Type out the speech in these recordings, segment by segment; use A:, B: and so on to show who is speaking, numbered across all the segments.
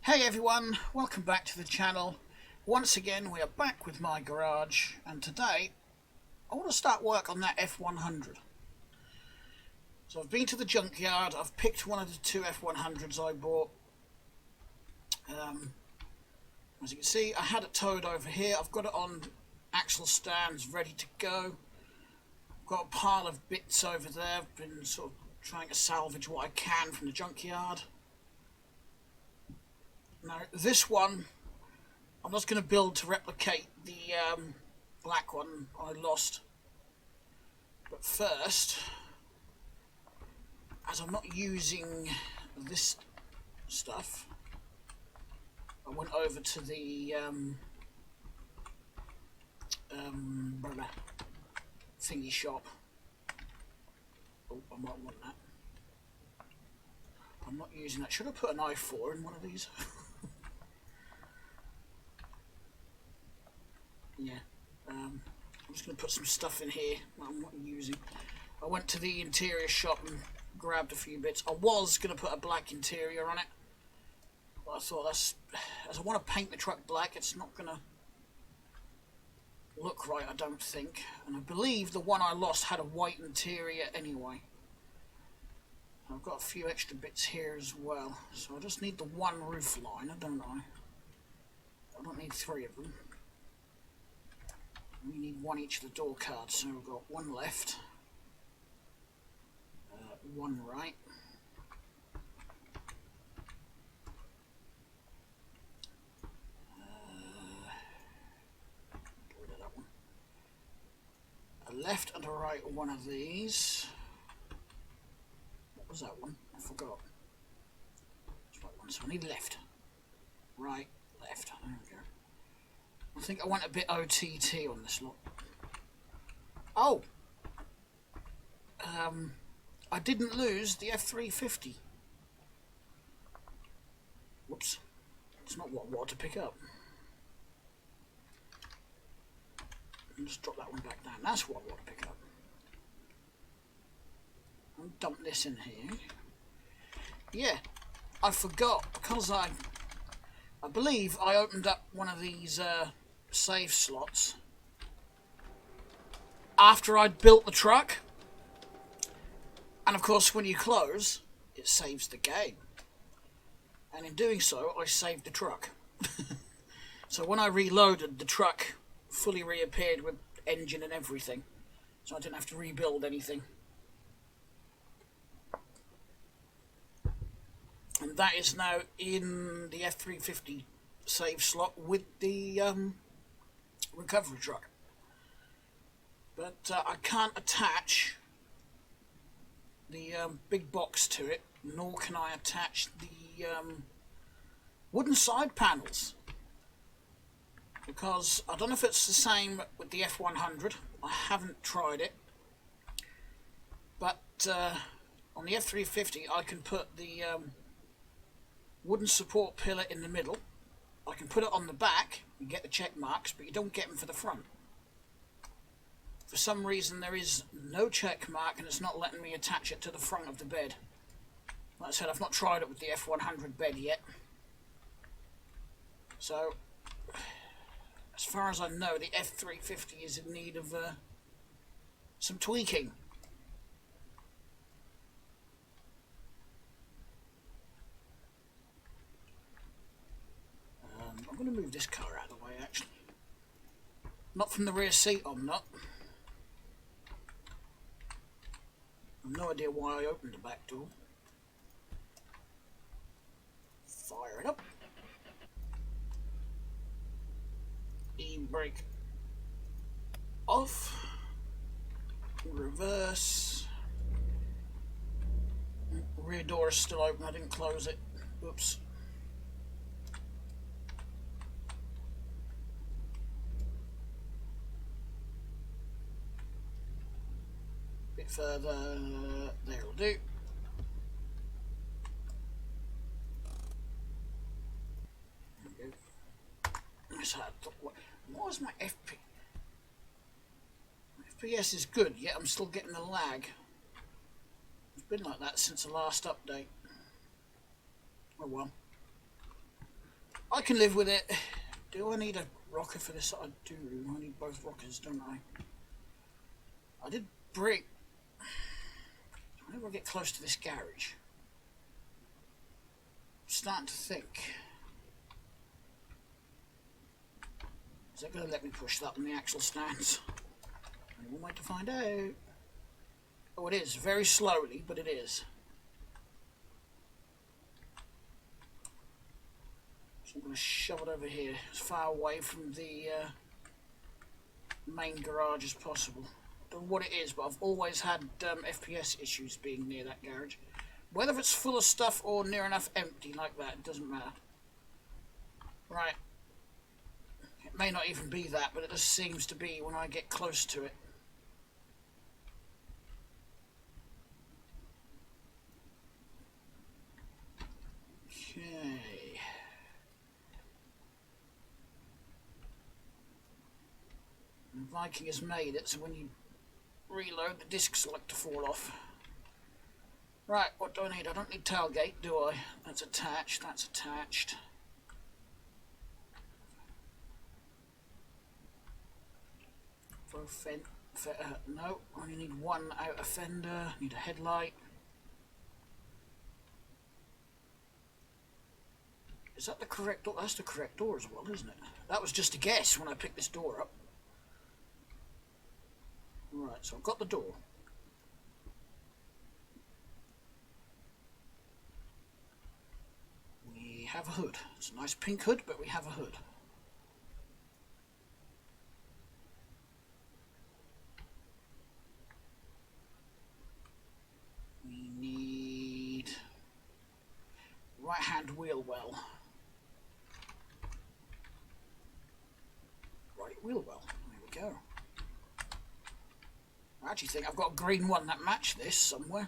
A: Hey everyone, welcome back to the channel. Once again we are back with my garage, and today I want to start work on that F100. So I've been to the junkyard, I've picked one of the two F100s I bought. As you can see, I had it towed over here. I've got it on axle stands ready to go. I've got a pile of bits over there. I've been sort of trying to salvage what I can from the junkyard. Now this one I'm just going to build to replicate the black one I lost. But first, as I'm not using this stuff, I went over to the thingy shop. Oh, I might want that. I'm not using that. Should I put an i4 in one of these? Yeah. I'm just going to put some stuff in here that I'm not using. I went to the interior shop and grabbed a few bits. I was going to put a black interior on it, but I thought as I want to paint the truck black, it's not going to look right, I don't think. And I believe the one I lost had a white interior anyway. I've got a few extra bits here as well, so I just need the one roof liner, don't I? I don't need three of them. We need one each of the door cards, so we've got one left, one right, get rid of that one. A left and a right one of these. What was that one? I forgot. That's right one, so I need left, right, left. There we go. I think I went a bit OTT on this lot. Oh! I didn't lose the F350. Whoops. It's not what I wanted to pick up. I'll just drop that one back down. That's what I want to pick up. I'll dump this in here. Yeah, I forgot, because I believe I opened up one of these save slots after I'd built the truck, and of course when you close it saves the game, and in doing so I saved the truck. So when I reloaded, the truck fully reappeared with engine and everything, so I didn't have to rebuild anything. And that is now in the F350 save slot with the recovery truck. But I can't attach the big box to it, nor can I attach the wooden side panels, because I don't know if it's the same with the F100. I haven't tried it, but on the F350 I can put the wooden support pillar in the middle. I can put it on the back and get the check marks, but you don't get them for the front. For some reason there is no check mark, and it's not letting me attach it to the front of the bed. Like I said, I've not tried it with the F100 bed yet. So, as far as I know, the F350 is in need of some tweaking. I'm going to move this car out of the way, actually. Not from the rear seat, I'm not. I've no idea why I opened the back door. Fire it up. E-brake off. Reverse. Rear door is still open, I didn't close it. Oops. Bit further, there'll do. There we go. So what was my FP? FPS is good, yet I'm still getting the lag. It's been like that since the last update. Oh well. I can live with it. Do I need a rocker for this? I do. I need both rockers, don't I? I did bring... Whenever I get close to this garage, I'm starting to think, is that going to let me push that on the axle stands? One way to find out. Oh, it is. Very slowly, but it is. So I'm going to shove it over here, as far away from the main garage as possible. I don't know what it is, but I've always had FPS issues being near that garage. Whether it's full of stuff or near enough empty like that, it doesn't matter. Right. It may not even be that, but it just seems to be when I get close to it. Okay. The Viking has made it, so when you reload, the discs like to fall off. Right, what do I need? I don't need tailgate, do I? That's attached, that's attached. No, I only need one outer fender, need a headlight. Is that the correct door? That's the correct door as well, isn't it? That was just a guess when I picked this door up. Right, so I've got the door. We have a hood. It's a nice pink hood, but we have a hood. We need right-hand wheel well. Right wheel well. There we go. I actually think I've got a green one that matched this somewhere.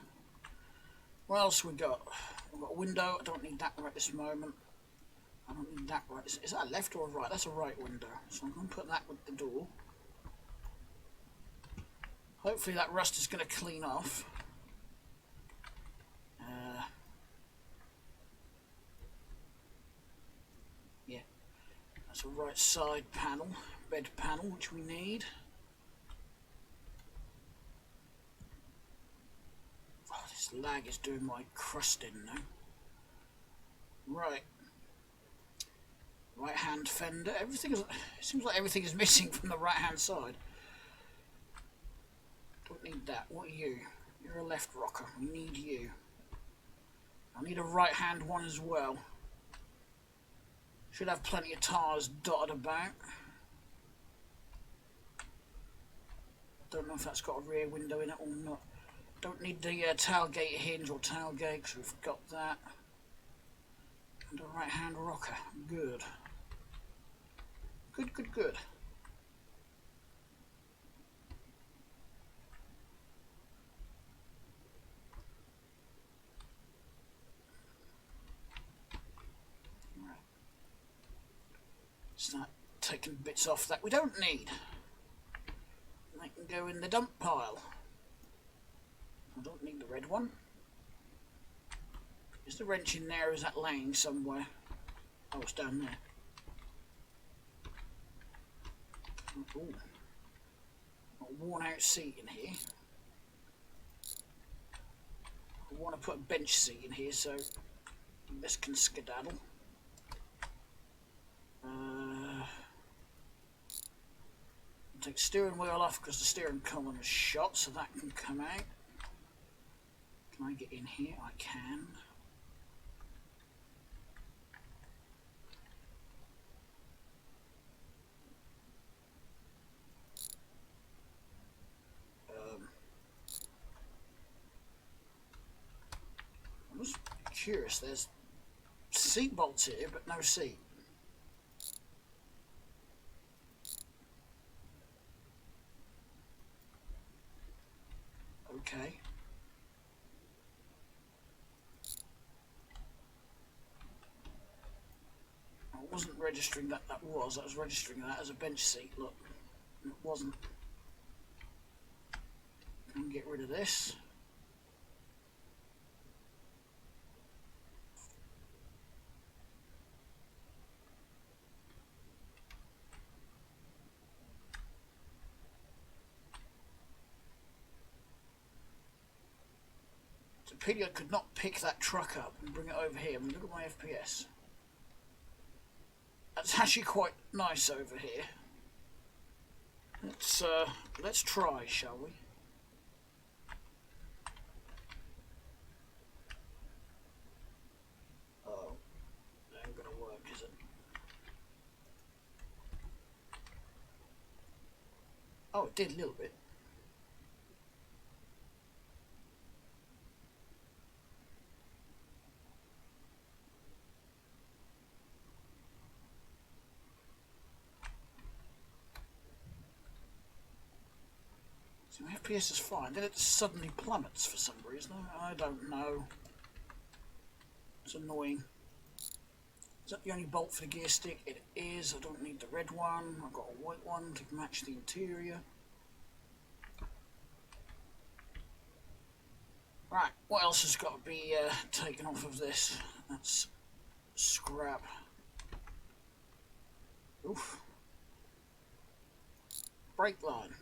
A: What else we got? We've got a window. I don't need that right this moment. I don't need that right. Is that a left or a right? That's a right window. So I'm going to put that with the door. Hopefully that rust is going to clean off. Yeah. That's a right side panel. Bed panel, which we need. This lag is doing my crust in now. Right. Right hand fender. Everything is. It seems like everything is missing from the right hand side. Don't need that. What are you? You're a left rocker. We need you. I need a right hand one as well. Should have plenty of tires dotted about. Don't know if that's got a rear window in it or not. Don't need the tailgate hinge or tailgate because we've got that. And a right hand rocker. Good. Good, good, good. Right. Start taking bits off that we don't need. They can go in the dump pile. I don't need the red one. Is the wrench in there? Or is that laying somewhere? Oh, it's down there. Ooh. Got a worn out seat in here. I want to put a bench seat in here so this can skedaddle. Take steering wheel off because the steering column is shot, so that can come out. Can I get in here? I can. I'm just curious, there's seat bolts here, but no seat. Okay. I wasn't registering that I was registering that as a bench seat, look. It wasn't. Can get rid of this. pity I could not pick that truck up and bring it over here. I mean, look at my FPS. That's actually quite nice over here. Let's try, shall we? Oh, that ain't gonna work, is it? Oh, it did a little bit. So my FPS is fine, then it suddenly plummets for some reason. I don't know. It's annoying. Is that the only bolt for the gear stick? It is. I don't need the red one. I've got a white one to match the interior. Right, what else has got to be taken off of this? That's scrap. Oof. Brake line.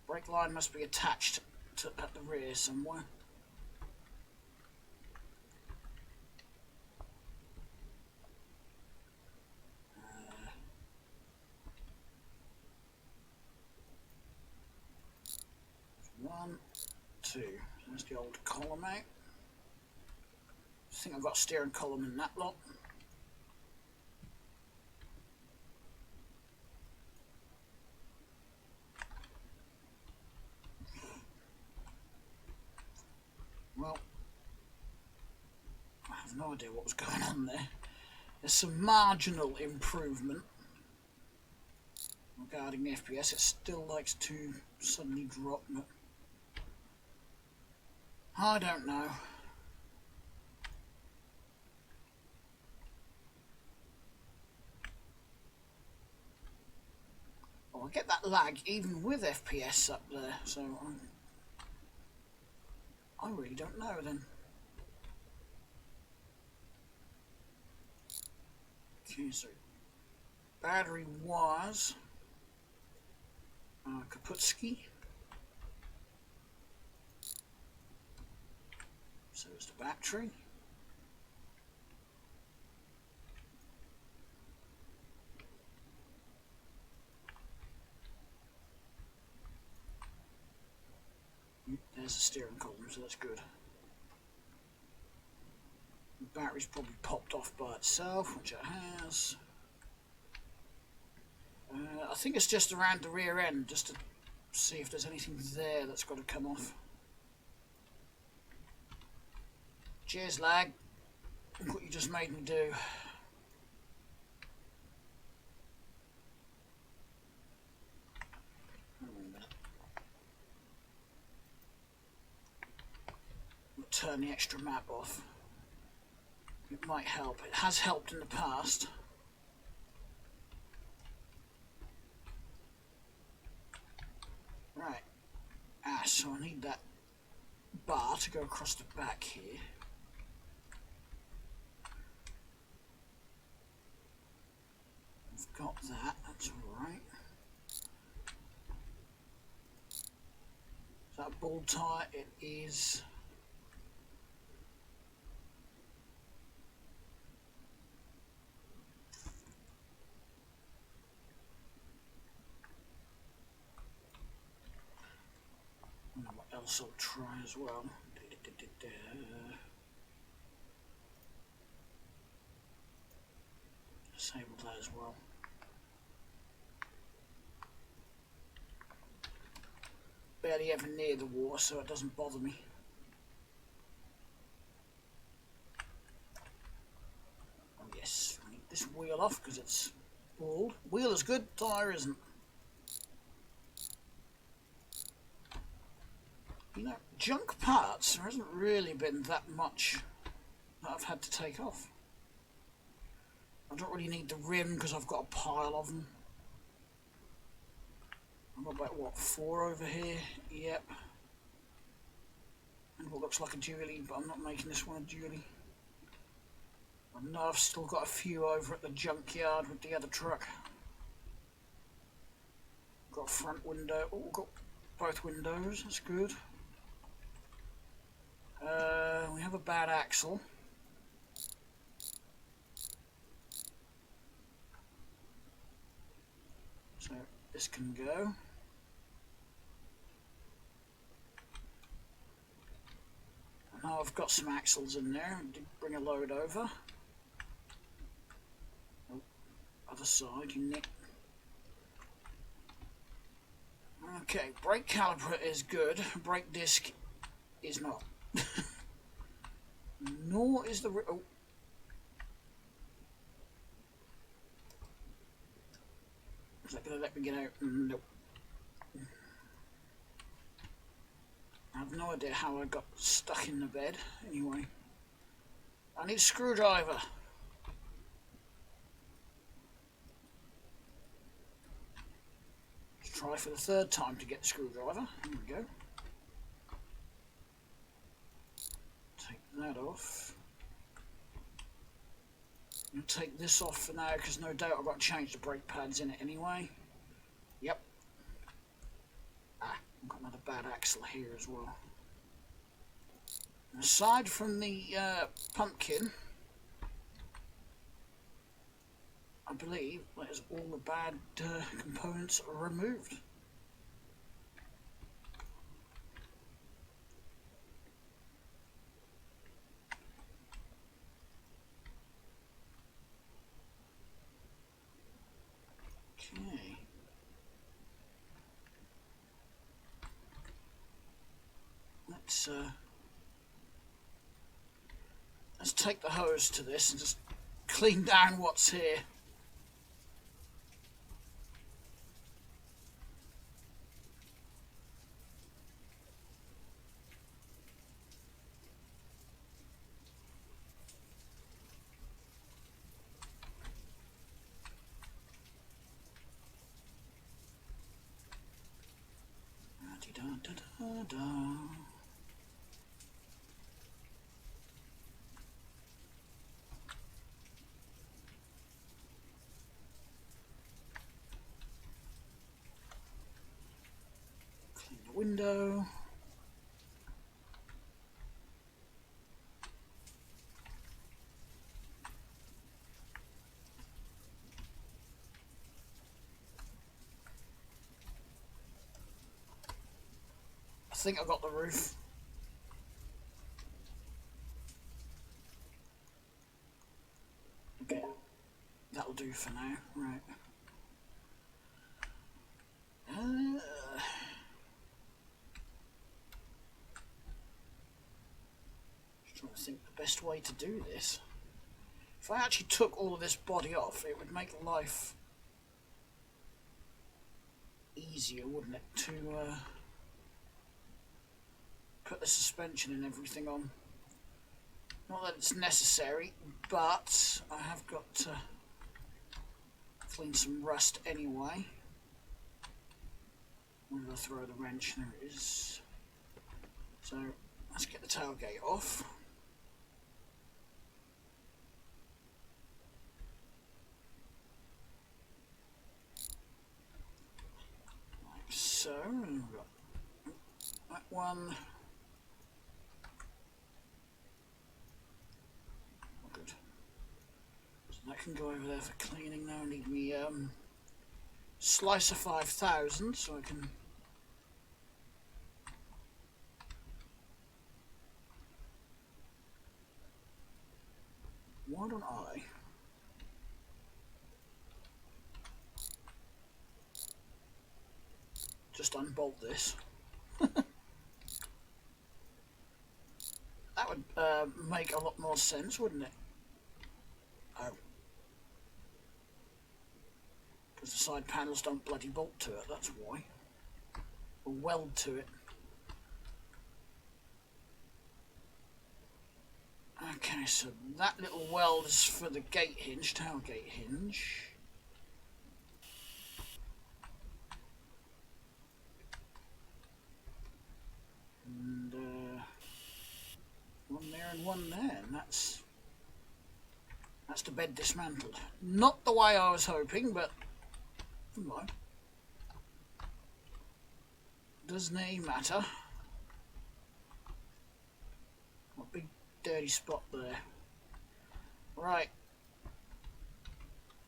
A: Brake line must be attached to at the rear somewhere. One, two. There's the old column out. I think I've got a steering column in that lot. Well, I have no idea what was going on there. There's some marginal improvement regarding the FPS. It still likes to suddenly drop, but I don't know. Oh, I get that lag even with FPS up there, so I really don't know then. Okay, so battery wires. Kaputski. So is the battery. There's the steering column, so that's good. The battery's probably popped off by itself, which it has. I think it's just around the rear end, just to see if there's anything there that's got to come off. Cheers, lag. Look what you just made me do. We'll turn the extra map off. It might help. It has helped in the past. Right. So I need that bar to go across the back here. I've got that, that's alright. Is that a ball tie? It is. I don't know what else I'll try as well. Disable that as well. Barely ever near the water, so it doesn't bother me. Oh yes, I need this wheel off because it's bald. Wheel is good, tyre isn't. You know, junk parts, there hasn't really been that much that I've had to take off. I don't really need the rim because I've got a pile of them. I've got about, what, 4 over here? Yep. And what looks like a dually, but I'm not making this one a dually. I know I've still got a few over at the junkyard with the other truck. Got a front window. Oh, got both windows, that's good. We have a bad axle. So this can go. Now I've got some axles in there. I did bring a load over. Oh, other side, you nick. Okay, brake caliper is good. Brake disc is not. Nor is the... Oh. Is that going to let me get out? Nope. I have no idea how I got stuck in the bed. Anyway, I need a screwdriver. Let's try for the third time to get the screwdriver. Here we go. Take that off. I'll take this off for now because no doubt I've got to change the brake pads in it anyway. Yep. Ah, I've got another bad axle here as well. Aside from the pumpkin, I believe that is all the bad components are removed. Okay. Let's take the hose to this and just clean down what's here. Da-da-da-da-da. Clean the window. I think I got the roof. Okay, that'll do for now. Right. Just trying to think the best way to do this. If I actually took all of this body off, it would make life easier, wouldn't it, to put the suspension and everything on. Not that it's necessary, but I have got to clean some rust anyway. Where did I throw the wrench? There it is. So let's get the tailgate off. Like so. And we've got that one. Good. So that can go over there for cleaning now. I need me slicer 5000 so I can why don't I just unbolt this? That would make a lot more sense, wouldn't it? Oh. Because the side panels don't bloody bolt to it, that's why. Or weld to it. Okay, so that little weld is for the gate hinge, tailgate hinge. And one there and one there, and that's the bed dismantled. Not the way I was hoping, but never mind. doesn't matter. A big dirty spot there. Right.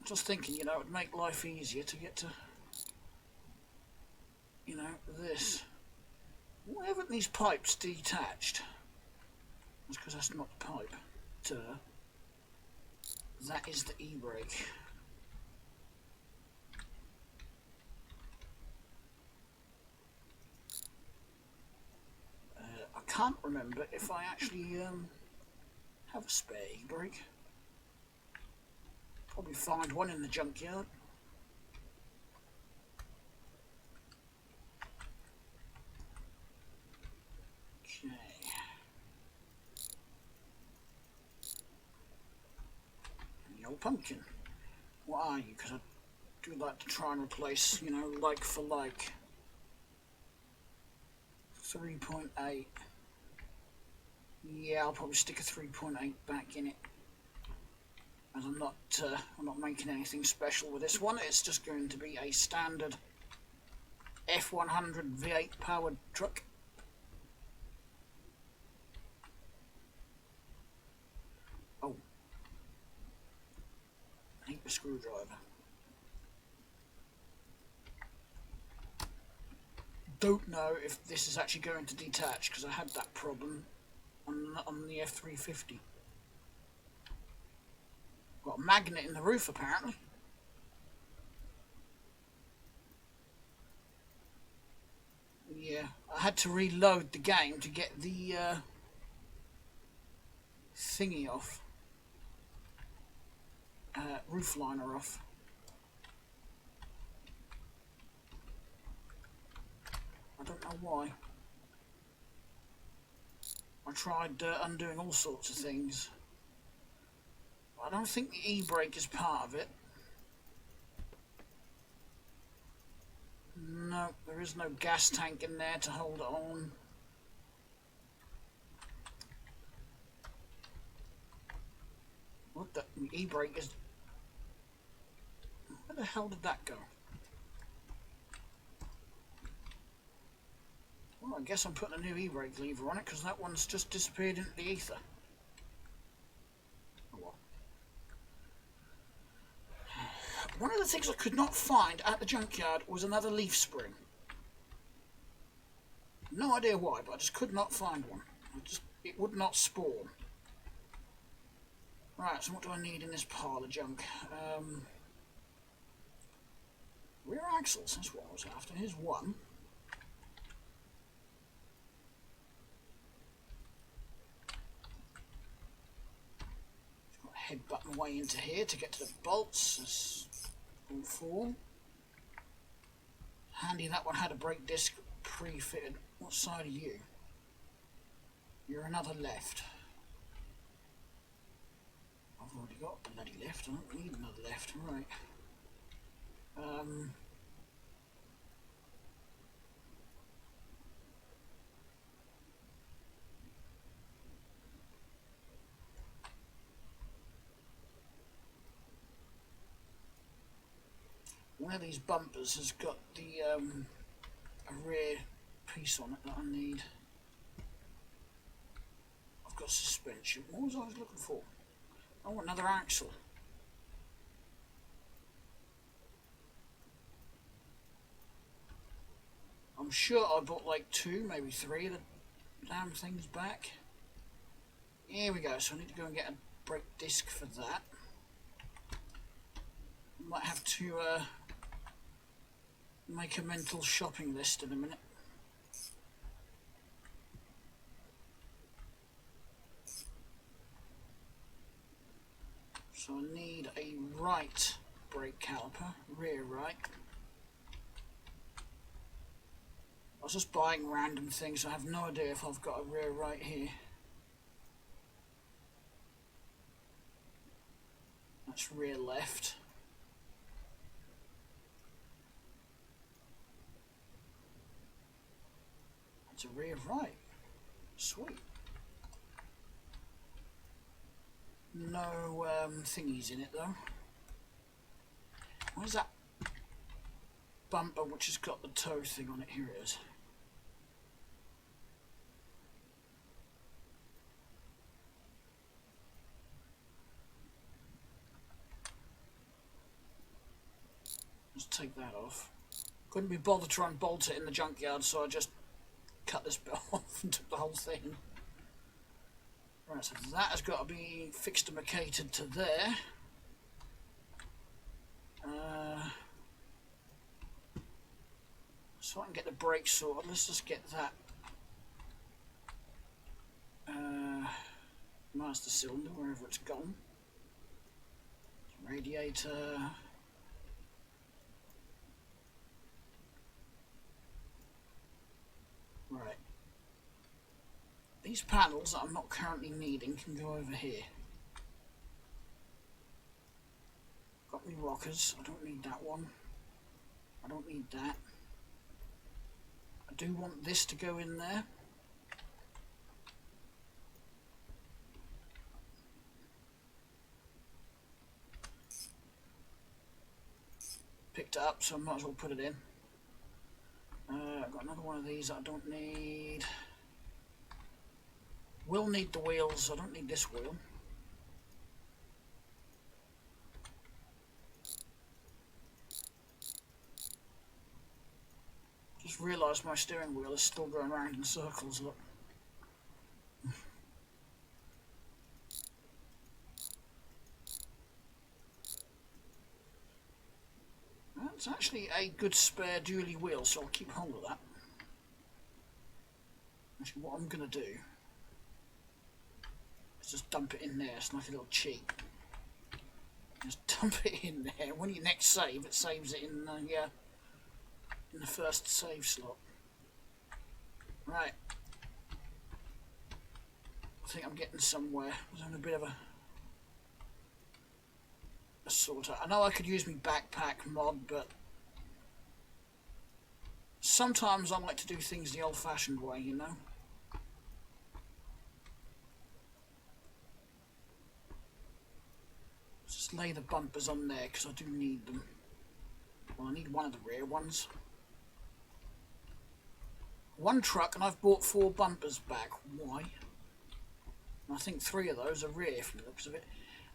A: Just thinking, you know, it would make life easier to get to, you know, this. Why haven't these pipes detached? That's because that's not the pipe. That is the e-brake. I can't remember if I actually have a spare e-brake. Probably find one in the junkyard. Okay. The old pumpkin. What are you? Because I do like to try and replace, you know, like for like. 3.8. Yeah, I'll probably stick a 3.8 back in it. As I'm not making anything special with this one. It's just going to be a standard F100 V8 powered truck. Oh, I need a screwdriver. Don't know if this is actually going to detach because I had that problem on the F350. Got a magnet in the roof apparently. Yeah, I had to reload the game to get the thingy off. Roof liner off. I don't know why. I tried undoing all sorts of things. I don't think the e-brake is part of it. No, there is no gas tank in there to hold it on. What the e-brake is... Where the hell did that go? Well, I guess I'm putting a new e-brake lever on it because that one's just disappeared into the ether. Oh well. One of the things I could not find at the junkyard was another leaf spring. No idea why, but I just could not find one. It would not spawn. Right, so what do I need in this pile of junk? Rear axles, that's what I was after. Here's one. Got a head button way into here to get to the bolts. That's all four. Handy that one had a brake disc pre-fitted. What side are you? You're another left. I've already got a bloody left. I don't need another left. Right. One of these bumpers has got the a rear piece on it that I need. I've got suspension. What was I looking for? Oh, another axle. I'm sure I bought like 2, maybe 3 of the damn things back. Here we go, so I need to go and get a brake disc for that. Might have to make a mental shopping list in a minute. So I need a right brake caliper, rear right. I was just buying random things, so I have no idea if I've got a rear right here. That's rear left. That's a rear right. Sweet. No thingies in it though. Where's that bumper which has got the toe thing on it? Here it is. take that off. Couldn't be bothered to unbolt it in the junkyard, so I just cut this bit off and took the whole thing. Right, so that has got to be fixed and macated to there. So I can get the brake sorted. Let's just get that master cylinder, wherever it's gone. Radiator. Right. These panels that I'm not currently needing can go over here. Got me rockers. I don't need that one. I don't need that. I do want this to go in there. Picked it up, so I might as well put it in. I've got another one of these that I don't need. Will need the wheels. I don't need this wheel. Just realised my steering wheel is still going around in circles. Look. That's actually a good spare dually wheel, so I'll keep hold of that. Actually, what I'm going to do is just dump it in there. It's like a little cheat. Just dump it in there. When you next save, it saves it in the first save slot. Right. I think I'm getting somewhere. I was having a bit of a sort of. I know I could use my backpack mod, but sometimes I like to do things the old-fashioned way, you know. Just lay the bumpers on there because I do need them. Well, I need one of the rear ones. One truck, and I've bought 4 bumpers back. Why? And I think 3 of those are rear from the looks of it.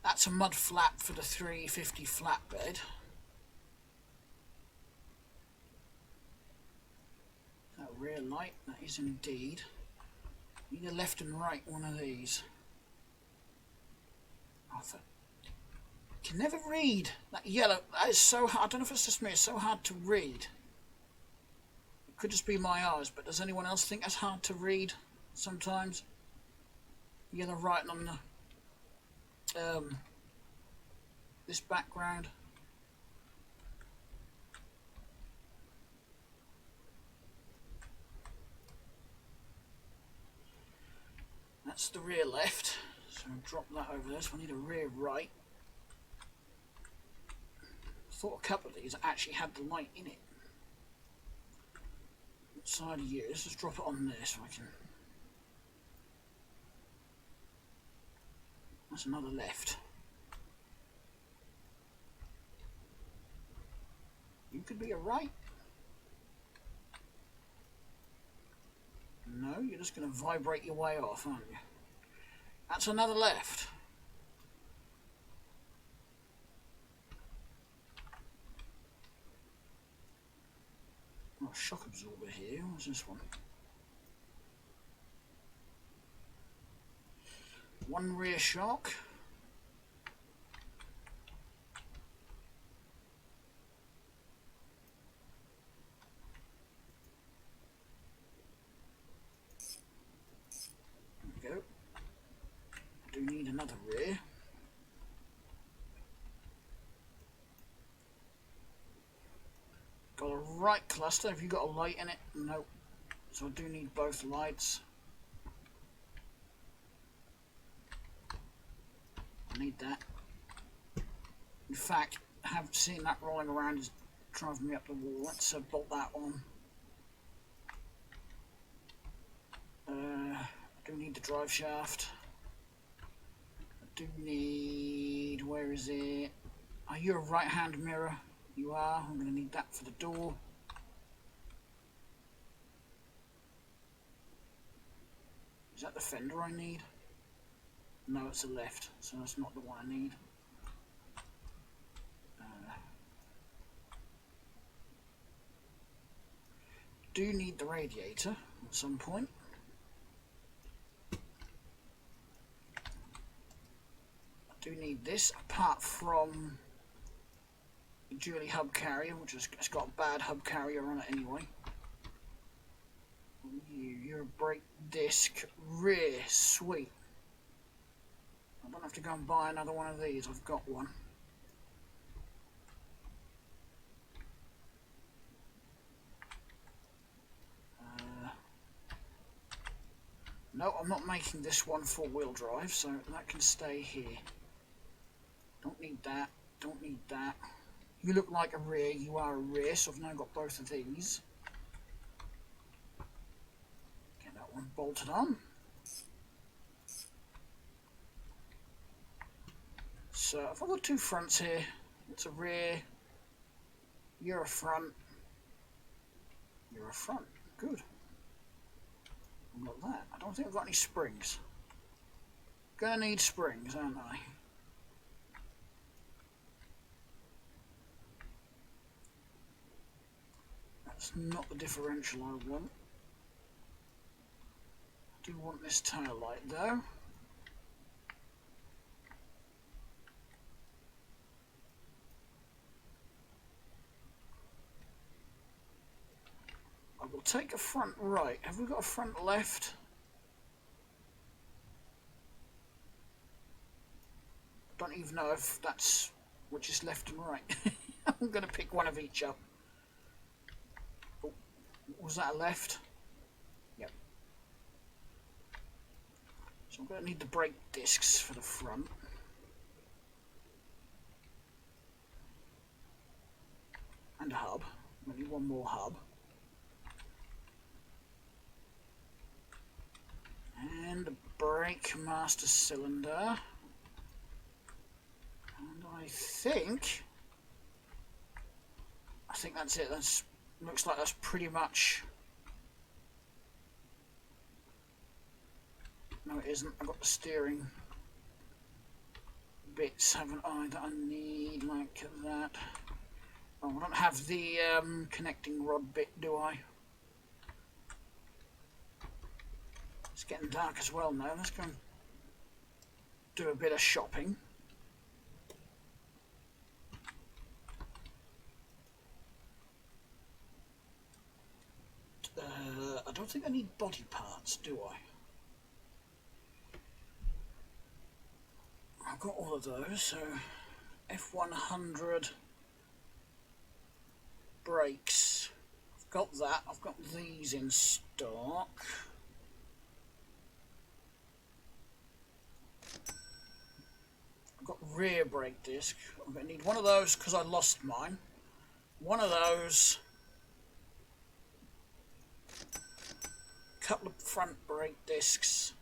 A: That's a mud flap for the 350 flatbed. That rear light, that is indeed. Need a left and right one of these. Oh, can never read that yellow. That is so hard. I don't know if it's just me. It's so hard to read. It could just be my eyes, but does anyone else think that's hard to read sometimes? Yellow writing on the this background. That's the rear left, so I'll drop that over there. So I need a rear right. I thought a couple of these actually had the light in it. What side are you? Let's just drop it on there so I can. That's another left. You could be a right. No, you're just going to vibrate your way off, aren't you? That's another left. Oh, shock absorber here. What's this one? One rear shock. There we go. I do need another rear. Got a right cluster. Have you got a light in it? Nope. So I do need both lights. I need that. In fact, I have seen that rolling around is driving me up the wall. Let's bolt that on. I do need the drive shaft. I do need... where is it? Are you a right-hand mirror? You are. I'm going to need that for the door. Is that the fender I need? No, it's the left, so that's not the one I need. do need the radiator at some point. I do need this, apart from the Julie hub carrier, which has got a bad hub carrier on it anyway. You're a brake disc, rear, sweet. I don't have to go and buy another one of these, I've got one. No, I'm not making this one four-wheel drive, so that can stay here. Don't need that, don't need that. You look like a rear, you are a rear, so I've now got both of these. Get that one bolted on. So I've got two fronts here. It's a rear, you're a front, you're a front. Good. I've got that. I don't think I've got any springs. Gonna need springs, aren't I? That's not the differential I want. I do want this tail light though. I will take a front right. Have we got a front left? Don't even know if that's which is left and right. I'm going to pick one of each up. Oh, was that a left? Yep. So I'm going to need the brake discs for the front. And a hub. I need one more hub. And a brake master cylinder. And I think that's it. That's looks like that's pretty much. No, it isn't. I've got the steering bits, haven't I? That I need like that. Oh, I don't have the connecting rod bit, do I? It's getting dark as well now. Let's go and do a bit of shopping. I don't think I need body parts, do I? I've got all of those, so F100 brakes. I've got that. I've got these in stock. I've got rear brake disc. I'm going to need one of those because I lost mine. One of those. Couple of front brake discs.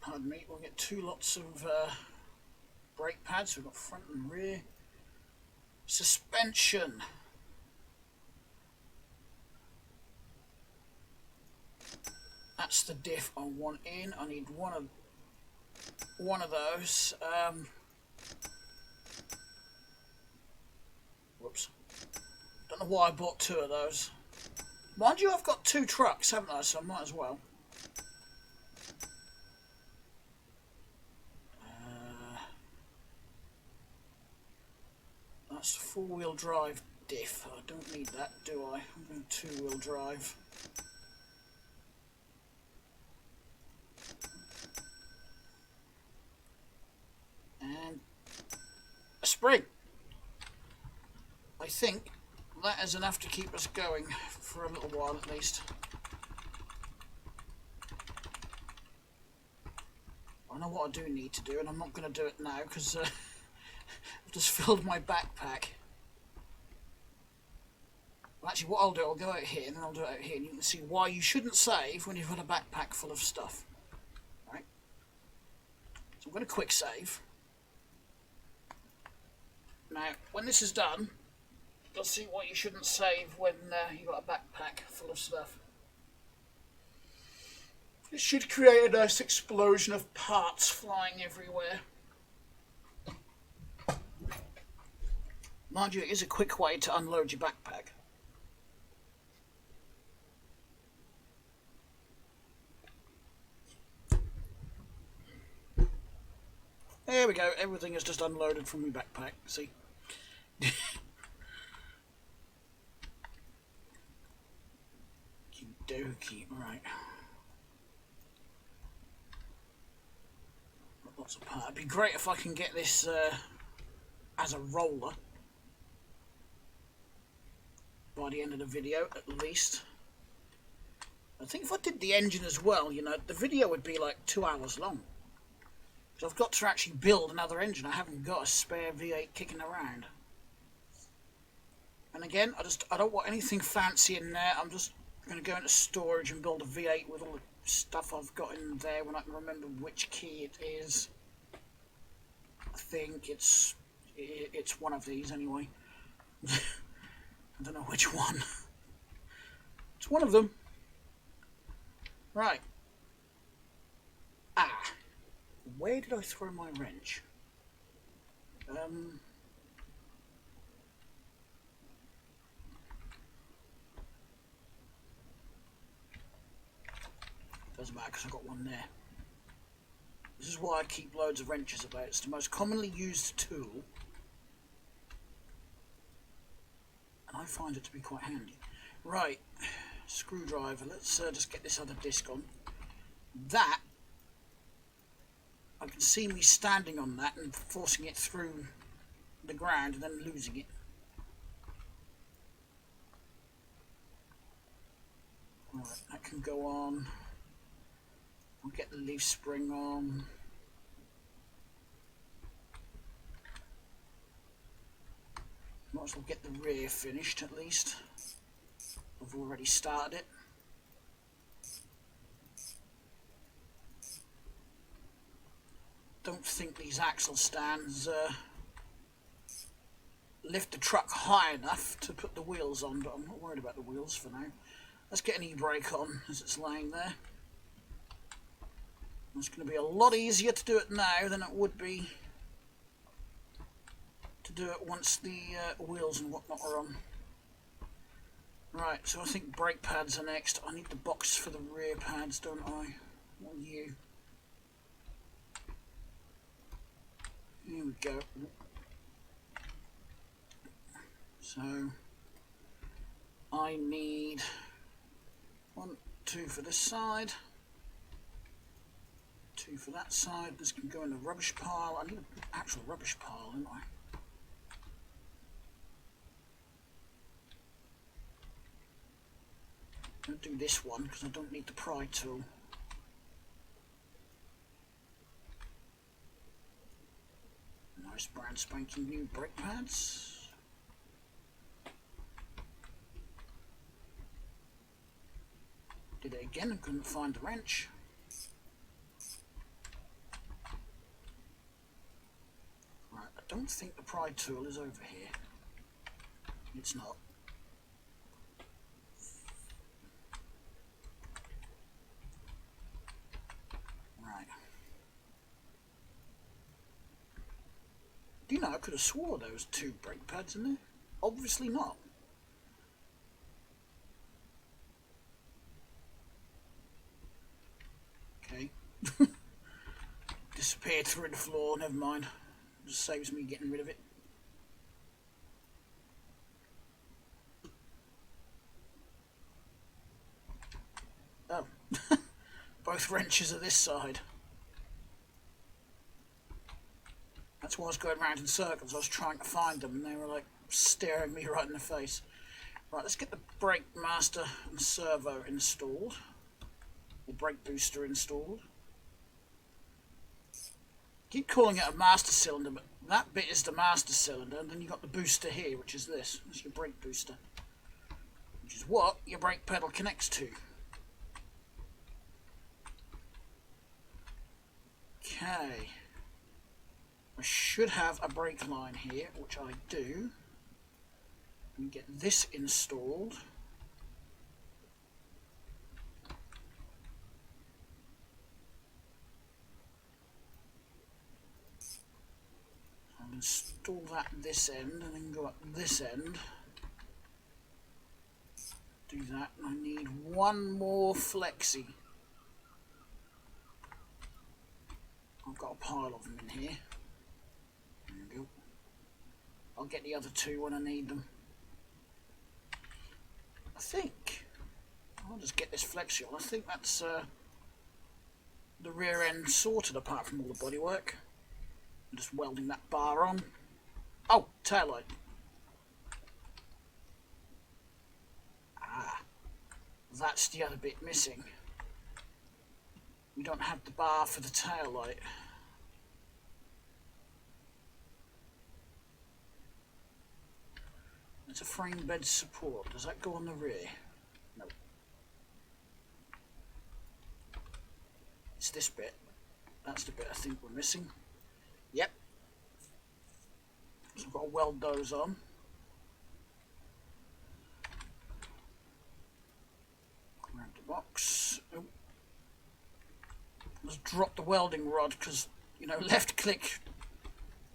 A: Pardon me, we'll get two lots of brake pads. We've got front and rear. Suspension. That's the diff I want in. I need one of those. Whoops. Don't know why I bought two of those. Mind you, I've got two trucks, haven't I? So I might as well. That's four-wheel drive diff. I don't need that, do I? I'm going two-wheel drive. And a spring. I think that is enough to keep us going for a little while at least. I know what I do need to do, and I'm not going to do it now because I've just filled my backpack. Well, actually, what I'll do, I'll go out here and then I'll do it out here, and you can see why you shouldn't save when you've got a backpack full of stuff. Right? So I'm going to quick save. Now, when this is done, you'll see why you shouldn't save when you've got a backpack full of stuff. It should create a nice explosion of parts flying everywhere. Mind you, it is a quick way to unload your backpack. There we go, everything is just unloaded from my backpack, see? Okey-dokey, right. Lots of parts. It'd be great if I can get this as a roller by the end of the video, at least. I think if I did the engine as well, you know, the video would be like 2 hours long. Because I've got to actually build another engine. I haven't got a spare V8 kicking around. And again, I don't want anything fancy in there. I'm just going to go into storage and build a V8 with all the stuff I've got in there when I can remember which key it is. I think it's one of these anyway. I don't know which one. It's one of them. Right. Ah. Where did I throw my wrench? Doesn't matter because I've got one there. This is why I keep loads of wrenches about. It's the most commonly used tool. And I find it to be quite handy. Right. Screwdriver. Let's just get this other disc on. That, I can see me standing on that and forcing it through the ground and then losing it. Right, that can go on. I'll get the leaf spring on. Might as well get the rear finished at least. I've already started it. Don't think these axle stands lift the truck high enough to put the wheels on, but I'm not worried about the wheels for now. Let's get an e-brake on as it's laying there. It's going to be a lot easier to do it now than it would be to do it once the wheels and whatnot are on. Right, so I think brake pads are next. I need the box for the rear pads, don't I? What are you? Here we go. So I need 1, 2 for this side, 2 for that side. This can go in the rubbish pile. I need an actual rubbish pile, don't I? I'm going to do this one because I don't need the pry tool. Nice brand spanking new brake pads. Did it again and couldn't find the wrench. Right, I don't think the pry tool is over here. It's not. Right. Do you know, I could have swore there was 2 brake pads in there. Obviously not. Okay. Disappeared through the floor, never mind. Just saves me getting rid of it. Oh. Both wrenches are this side. That's why I was going round in circles. I was trying to find them and they were like staring me right in the face. Right, let's get the brake master and servo installed. Or brake booster installed. Keep calling it a master cylinder, but that bit is the master cylinder, and then you've got the booster here, which is this. That's your brake booster. Which is what your brake pedal connects to. Okay. I should have a brake line here, which I do. And get this installed. Install that at this end and then go up this end. Do that, and I need one more flexi. I've got a pile of them in here. There we go. I'll get the other two when I need them. I think I'll just get this flexi on. I think that's the rear end sorted apart from all the bodywork. I'm just welding that bar on. Oh, tail light. Ah, that's the other bit missing. We don't have the bar for the tail light. It's a frame bed support. Does that go on the rear? No. It's this bit. That's the bit I think we're missing. Yep. So I've got to weld those on. Grab the box. Oh. Just drop the welding rod because, you know, left click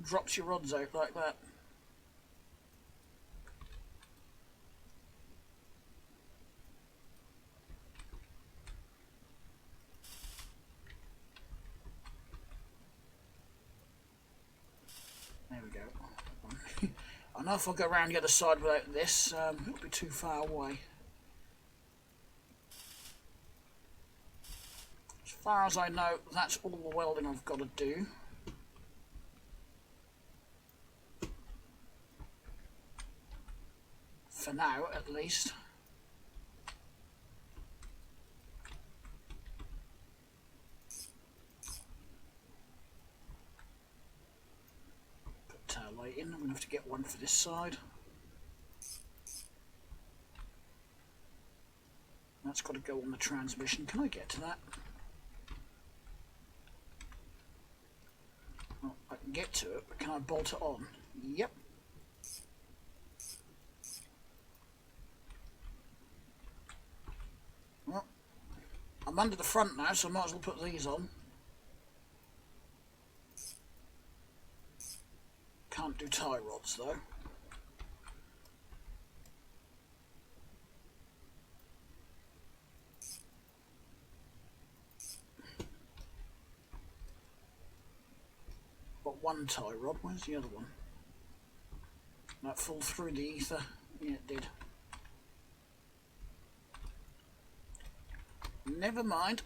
A: drops your rods out like that. There we go. I know if I go around the other side without this, it'll be too far away. As far as I know, that's all the welding I've got to do. For now, at least. Put tail light in. I'm going to have to get one for this side. That's got to go on the transmission. Can I get to that? Well, I can get to it, but can I bolt it on? Yep. Well, I'm under the front now, so I might as well put these on. Can't do tie rods though. Got one tie rod. Where's the other one? That fall through the ether. Yeah, it did. Never mind.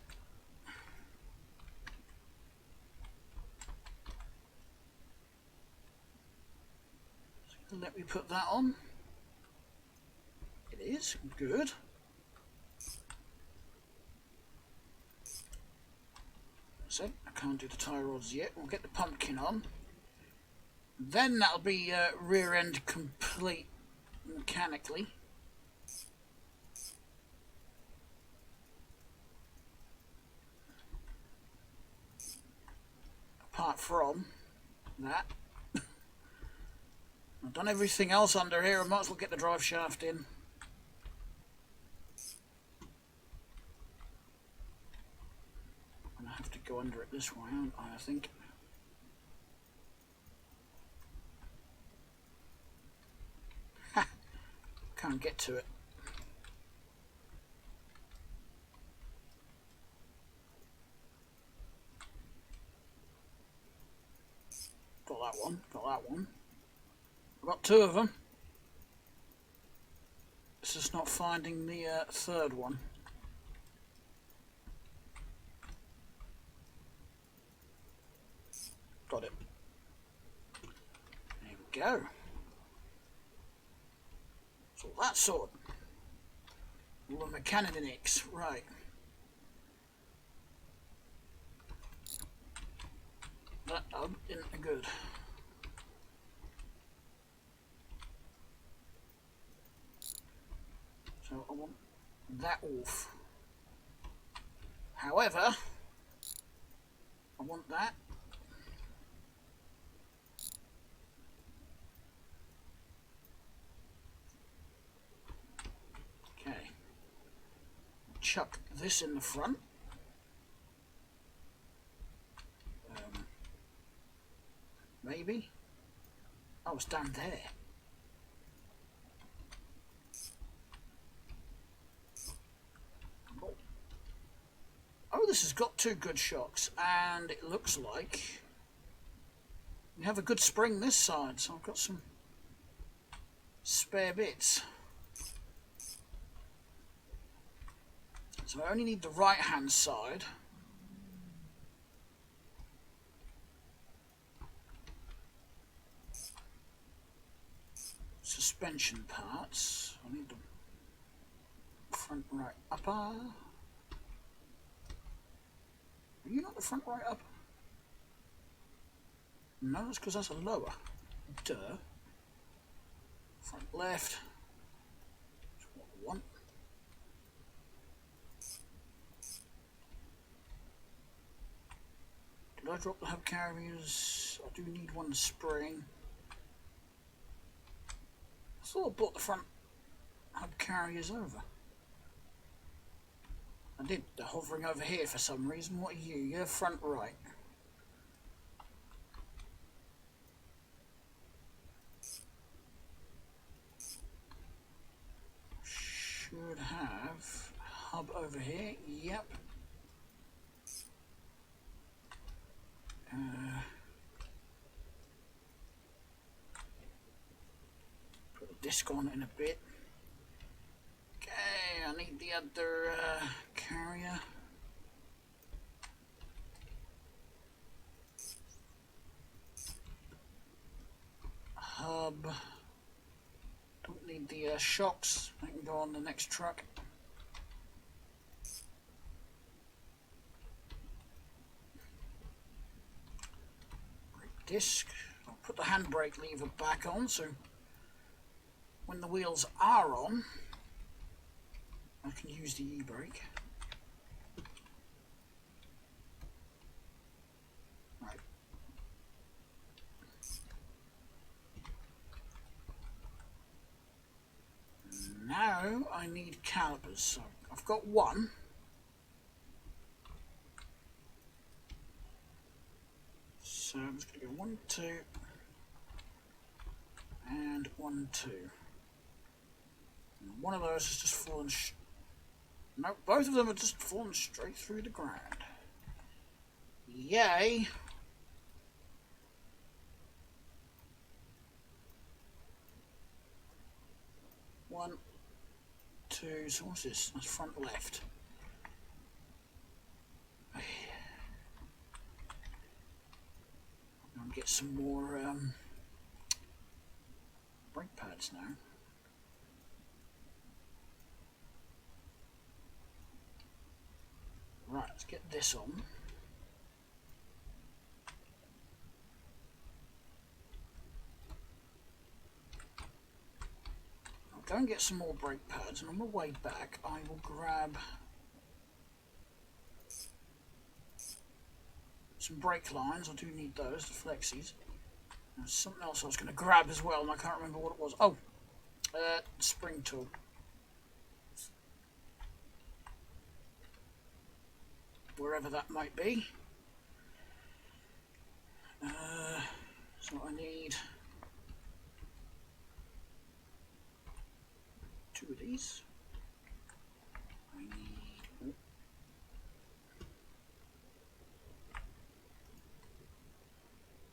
A: So let me put that on. It is good. So I can't do the tie rods yet. We'll get the pumpkin on. Then that'll be rear end complete mechanically. Apart from that, I've done everything else under here. I might as well get the drive shaft in. I have to go under it this way, aren't I think. Ha! Can't get to it. Got that one, got that one. I've got two of them. It's just not finding the third one. Got it. There we go. So that's sorted. All the mechanics, right. That isn't good. So I want that off. However, I want that. Okay. Chuck this in the front. Maybe. Oh, it's down there. Oh, this has got 2 good shocks, and it looks like we have a good spring this side, so I've got some spare bits. So I only need the right hand side. Suspension parts. I need the front right upper. Are you not the front right upper? No, that's because that's a lower. Duh. Front left. That's what I want. Did I drop the hub carriers? I do need one spring. I thought I brought the front hub carriers over. I did. They're hovering over here for some reason. What are you? You're front right. Should have hub over here. Yep. Put a disc on in a bit. Okay, I need the other carrier. Hub. Don't need the shocks. I can go on the next truck. Brake disc. I'll put the handbrake lever back on so when the wheels are on, I can use the e-brake. Right. Now I need calipers. So I've got one. So I'm just going to go 1, 2, and 1, 2. And one of those has just fallen. No, both of them have just fallen straight through the ground. Yay! One, 2. So what's this? That's front left. I'll get some more brake pads now. Right, let's get this on. I'll go and get some more brake pads, and on the way back I will grab some brake lines. I do need those, the flexies. There's something else I was going to grab as well, and I can't remember what it was. Oh, spring tool. Wherever that might be. So I need 2 of these. I need... Oh.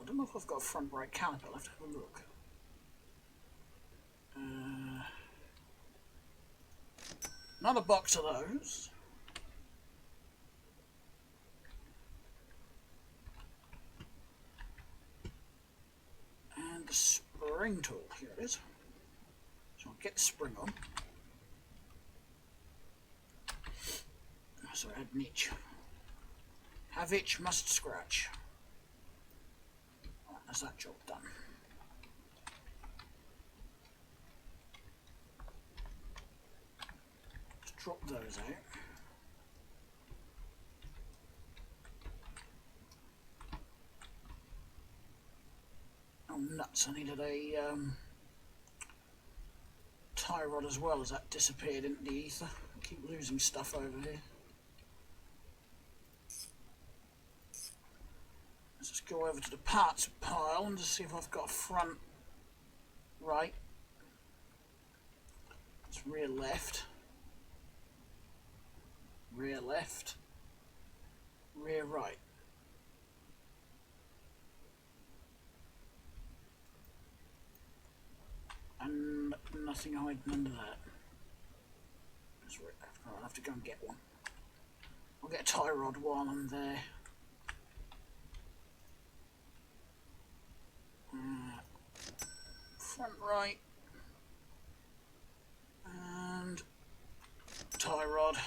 A: I don't know if I've got a front right caliper. I'll have to have a look. Another box of those. And the spring tool. Here it is. So I'll get the spring on. So I had an itch. Have itch, must scratch. Right, that's that job done. Just drop those out. Oh nuts, I needed a tie rod as well, as that disappeared into the ether. I keep losing stuff over here. Let's just go over to the parts pile and just see if I've got a front right. It's rear left. Rear left. Rear right. And nothing hiding under that. I'll have to go and get one. I'll get a tie rod while I'm there. Front right. And tie rod.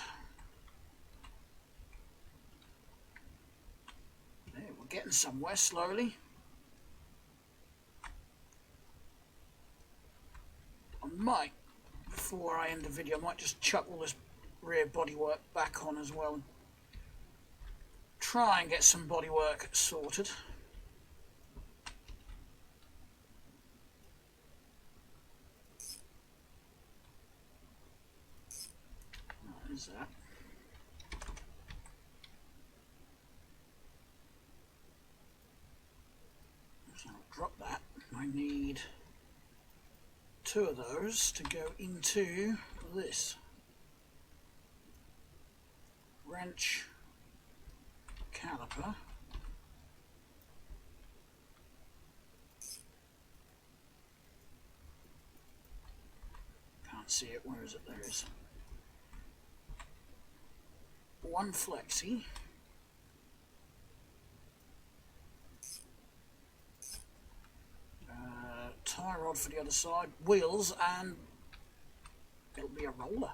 A: There, we're getting somewhere slowly. I might, before I end the video, I might just chuck all this rear bodywork back on as well. Try and get some bodywork sorted. What is that? So I'll drop that. I need 2 of those to go into this wrench caliper. Can't see it. Where is it? There it is. 1 flexi. Tie rod for the other side. Wheels, and it'll be a roller.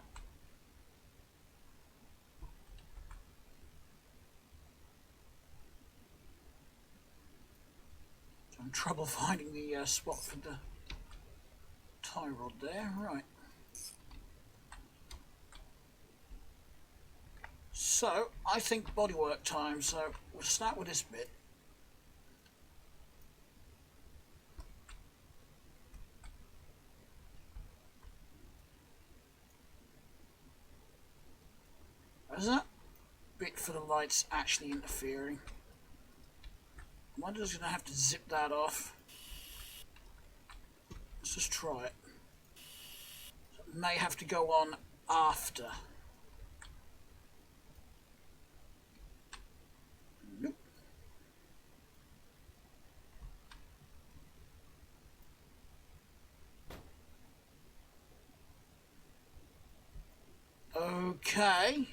A: I'm in trouble finding the spot for the tie rod there. Right. So, I think bodywork time, so we'll start with this bit. Is that bit for the lights actually interfering? Am I just going to have to zip that off? Let's just try it. So it may have to go on after. Nope. Okay.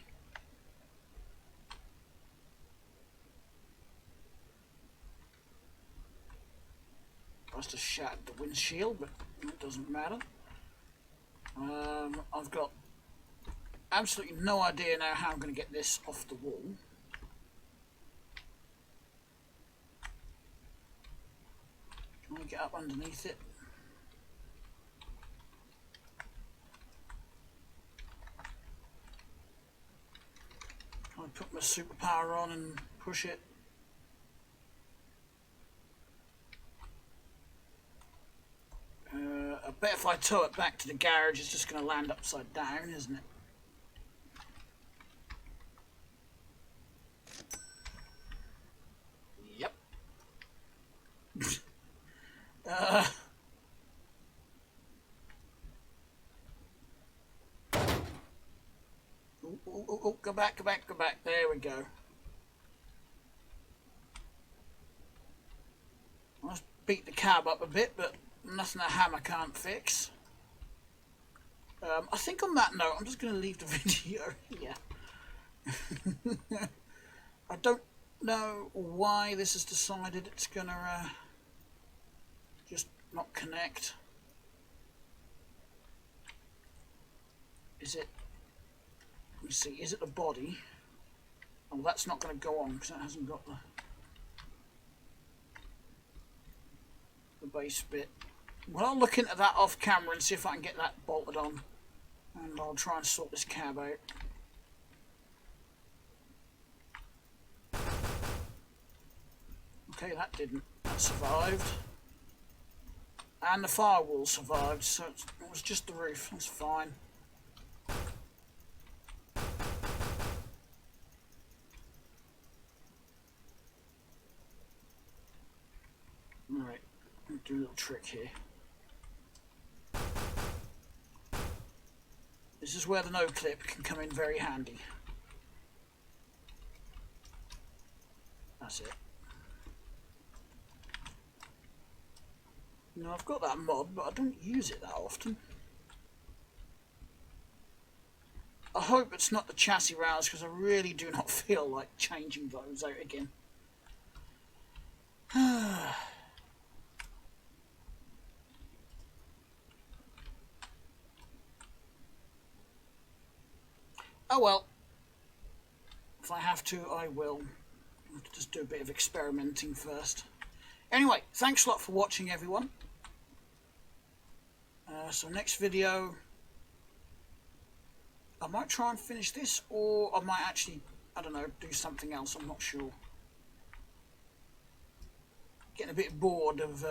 A: Must have shattered the windshield, but it doesn't matter. I've got absolutely no idea now how I'm going to get this off the wall. Can I get up underneath it? Can I put my superpower on and push it? I bet if I tow it back to the garage, it's just going to land upside down, isn't it? Yep. Go back, go back, go back. There we go. Let's beat the cab up a bit, but nothing a hammer can't fix. I think on that note, I'm just going to leave the video here. I don't know why this has decided it's going to just not connect. Is it? Let me see. Is it the body? Oh, that's not going to go on because that hasn't got the base bit. Well, I'll look into that off camera and see if I can get that bolted on, and I'll try and sort this cab out. Okay, that didn't. That survived. And the firewall survived, so it was just the roof. That's fine. Alright, do a little trick here. This is where the no clip can come in very handy. That's it. Now I've got that mod, but I don't use it that often. I hope it's not the chassis rails, because I really do not feel like changing those out again. Oh well, if I have to, I will. I have to just do a bit of experimenting first. Anyway, thanks a lot for watching, everyone. So next video, I might try and finish this, or I might actually, I don't know, do something else. I'm not sure. Getting a bit bored of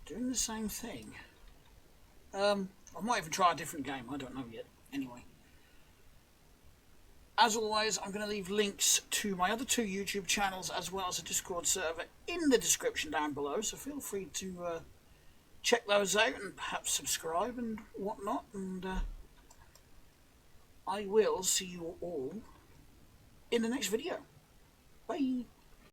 A: doing the same thing. I might even try a different game. I don't know yet. Anyway. As always, I'm going to leave links to my other 2 YouTube channels as well as a Discord server in the description down below, so feel free to check those out and perhaps subscribe and whatnot, and I will see you all in the next video. Bye!